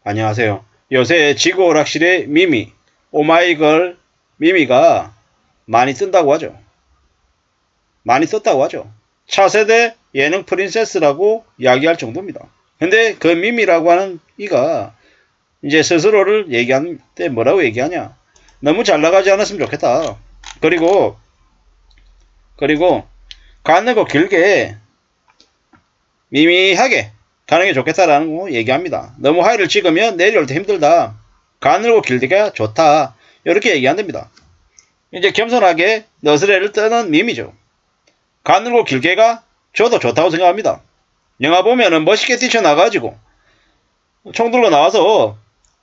안녕하세요. 요새 지구오락실의 미미, 오마이걸 미미가 많이 뜬다고 하죠. 많이 떴다고 하죠. 차세대 예능 프린세스라고 이야기할 정도입니다. 근데 그 미미라고 하는 이가 이제 스스로를 얘기할 때 뭐라고 얘기하냐. 너무 잘 나가지 않았으면 좋겠다. 그리고 가늘고 길게 미미하게 가는 게 좋겠다라는 거 얘기합니다. 너무 하이를 찍으면 내려올 때 힘들다. 가늘고 길게가 좋다. 이렇게 얘기한답니다. 이제 겸손하게 너스레를 뜨는 밈이죠. 가늘고 길게가 저도 좋다고 생각합니다. 영화 보면은 멋있게 뛰쳐나가지고 총 들고 나와서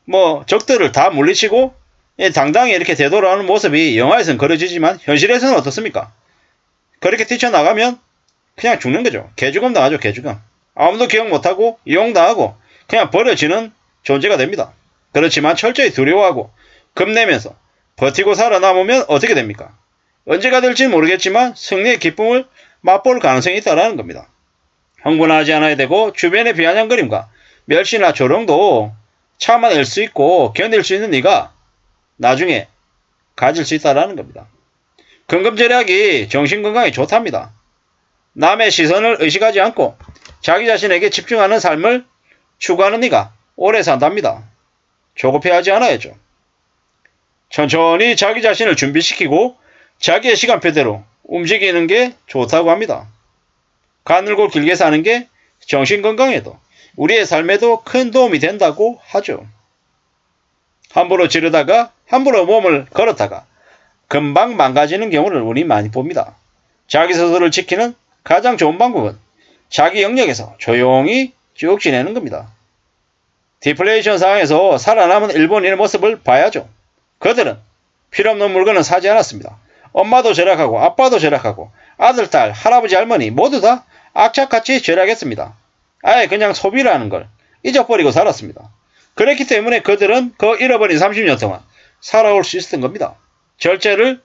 뭐 적들을 다 물리치고 당당히 이렇게 되돌아오는 모습이 영화에서는 그려지지만 현실에서는 어떻습니까? 그렇게 뛰쳐나가면 그냥 죽는 거죠. 개죽음 당하죠. 개죽음. 아무도 기억 못하고 이용당하고 그냥 버려지는 존재가 됩니다. 그렇지만 철저히 두려워하고 겁내면서 버티고 살아남으면 어떻게 됩니까? 언제가 될지는 모르겠지만 승리의 기쁨을 맛볼 가능성이 있다는 겁니다. 흥분하지 않아야 되고 주변의 비아냥거림과 멸시나 조롱도 참아낼 수 있고 견딜 수 있는 네가 나중에 가질 수 있다는 겁니다. 근검절약이 정신건강에 좋답니다. 남의 시선을 의식하지 않고 자기 자신에게 집중하는 삶을 추구하는 네가 오래 산답니다. 조급해하지 않아야죠. 천천히 자기 자신을 준비시키고 자기의 시간표대로 움직이는 게 좋다고 합니다. 가늘고 길게 사는 게 정신건강에도 우리의 삶에도 큰 도움이 된다고 하죠. 함부로 지르다가 함부로 몸을 걸었다가 금방 망가지는 경우를 우리 많이 봅니다. 자기 스스로를 지키는 가장 좋은 방법은 자기 영역에서 조용히 쭉 지내는 겁니다. 디플레이션 상황에서 살아남은 일본인의 모습을 봐야죠. 그들은 필요없는 물건은 사지 않았습니다. 엄마도 절약하고 아빠도 절약하고 아들, 딸, 할아버지, 할머니 모두 다 악착같이 절약했습니다. 아예 그냥 소비라는 걸 잊어버리고 살았습니다. 그렇기 때문에 그들은 그 잃어버린 30년 동안 살아올 수 있었던 겁니다. 절제를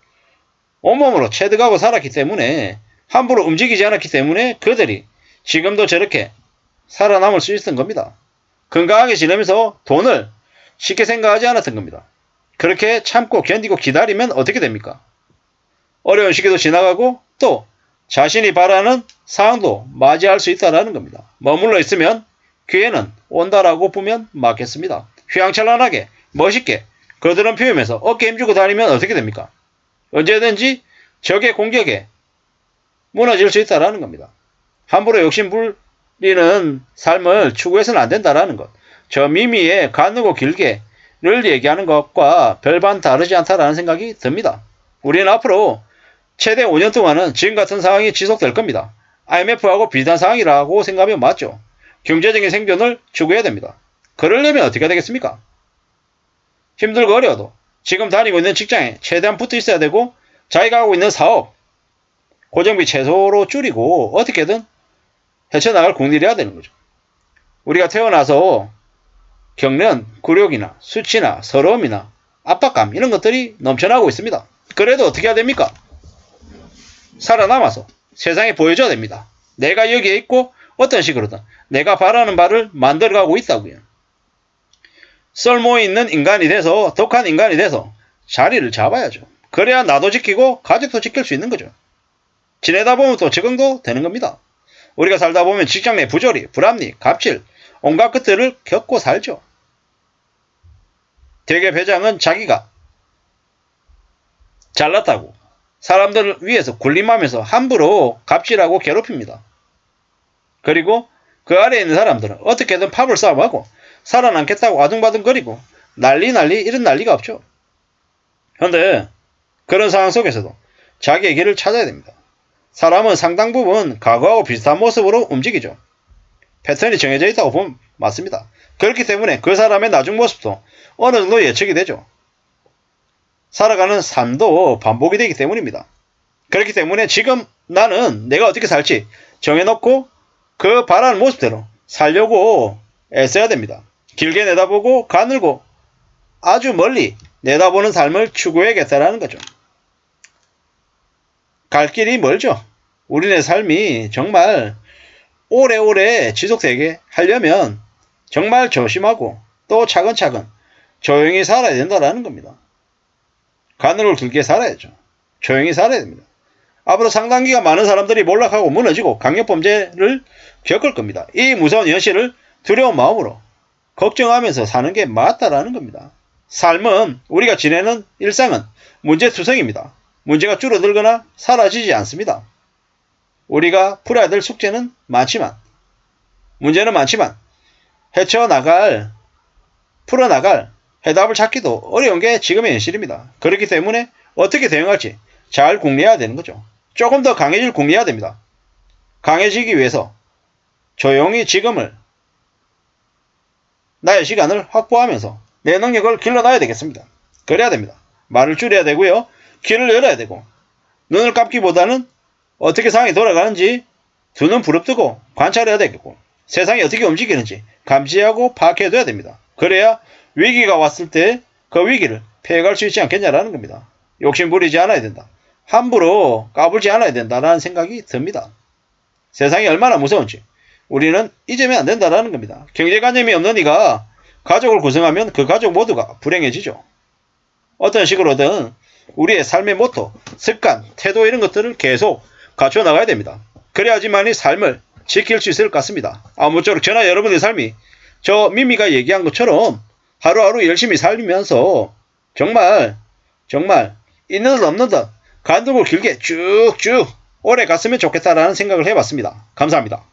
온몸으로 체득하고 살았기 때문에 함부로 움직이지 않았기 때문에 그들이 지금도 저렇게 살아남을 수 있었던 겁니다. 건강하게 지내면서 돈을 쉽게 생각하지 않았던 겁니다. 그렇게 참고 견디고 기다리면 어떻게 됩니까? 어려운 시기도 지나가고 또 자신이 바라는 상황도 맞이할 수 있다는 겁니다. 머물러 있으면 기회는 온다라고 보면 맞겠습니다. 휘황찬란하게 멋있게 거드름 피우면서 어깨 힘주고 다니면 어떻게 됩니까? 언제든지 적의 공격에 무너질 수 있다는 겁니다. 함부로 욕심 부리는 삶을 추구해서는 안 된다는 것. 저 미미의 가늘고 길게를 얘기하는 것과 별반 다르지 않다라는 생각이 듭니다. 우리는 앞으로 최대 5년 동안은 지금 같은 상황이 지속될 겁니다. IMF하고 비슷한 상황이라고 생각하면 맞죠. 경제적인 생존을 추구해야 됩니다. 그러려면 어떻게 되겠습니까? 힘들고 어려워도 지금 다니고 있는 직장에 최대한 붙어 있어야 되고 자기가 하고 있는 사업, 고정비 최소로 줄이고 어떻게든 헤쳐나갈 국리를 해야 되는 거죠. 우리가 태어나서 겪는 굴욕이나 수치나 서러움이나 압박감 이런 것들이 넘쳐나고 있습니다. 그래도 어떻게 해야 됩니까? 살아남아서 세상에 보여줘야 됩니다. 내가 여기에 있고 어떤 식으로든 내가 바라는 바를 만들어가고 있다고요. 썰모 있는 인간이 돼서 독한 인간이 돼서 자리를 잡아야죠. 그래야 나도 지키고 가족도 지킬 수 있는 거죠. 지내다 보면 또 적응도 되는 겁니다. 우리가 살다 보면 직장 내 부조리, 불합리, 갑질, 온갖 것들을 겪고 살죠. 대개 회장은 자기가 잘났다고 사람들을 위해서 군림하면서 함부로 갑질하고 괴롭힙니다. 그리고 그 아래에 있는 사람들은 어떻게든 팝을 싸움하고 살아남겠다고 아둥바둥거리고 난리 이런 난리가 없죠. 그런데 그런 상황 속에서도 자기의 길을 찾아야 됩니다. 사람은 상당 부분 과거하고 비슷한 모습으로 움직이죠. 패턴이 정해져 있다고 보면 맞습니다. 그렇기 때문에 그 사람의 나중 모습도 어느 정도 예측이 되죠. 살아가는 삶도 반복이 되기 때문입니다. 그렇기 때문에 지금 나는 내가 어떻게 살지 정해놓고 그 바라는 모습대로 살려고 애써야 됩니다. 길게 내다보고 가늘고 아주 멀리 내다보는 삶을 추구해야겠다는 거죠. 갈 길이 멀죠. 우리네 삶이 정말 오래오래 지속되게 하려면 정말 조심하고 또 차근차근 조용히 살아야 된다라는 겁니다. 가늘고 길게 살아야죠. 조용히 살아야 됩니다. 앞으로 상당 기간 많은 사람들이 몰락하고 무너지고 강력범죄를 겪을 겁니다. 이 무서운 현실을 두려운 마음으로 걱정하면서 사는 게 맞다라는 겁니다. 삶은, 우리가 지내는 일상은 문제투성입니다. 문제가 줄어들거나 사라지지 않습니다. 우리가 풀어야 될 숙제는 많지만, 문제는 많지만 풀어나갈 해답을 찾기도 어려운 게 지금의 현실입니다. 그렇기 때문에 어떻게 대응할지 잘 궁리해야 되는 거죠. 조금 더 강해질 궁리해야 됩니다. 강해지기 위해서 조용히 지금을, 나의 시간을 확보하면서 내 능력을 길러놔야 되겠습니다. 그래야 됩니다. 말을 줄여야 되고요. 귀를 열어야 되고, 눈을 감기보다는 어떻게 상황이 돌아가는지 두 눈 부릅뜨고 관찰해야 되겠고, 세상이 어떻게 움직이는지 감지하고 파악해둬야 됩니다. 그래야 위기가 왔을 때 그 위기를 피해갈 수 있지 않겠냐라는 겁니다. 욕심 부리지 않아야 된다. 함부로 까불지 않아야 된다라는 생각이 듭니다. 세상이 얼마나 무서운지 우리는 잊으면 안 된다라는 겁니다. 경제관념이 없는 이가 가족을 구성하면 그 가족 모두가 불행해지죠. 어떤 식으로든 우리의 삶의 모토, 습관, 태도 이런 것들을 계속 갖춰 나가야 됩니다. 그래야지만이 삶을 지킬 수 있을 것 같습니다. 아무쪼록 저나 여러분의 삶이 저 미미가 얘기한 것처럼 하루하루 열심히 살면서 정말 있는 듯 없는 듯 가늘고 길게 쭉쭉 오래 갔으면 좋겠다라는 생각을 해봤습니다. 감사합니다.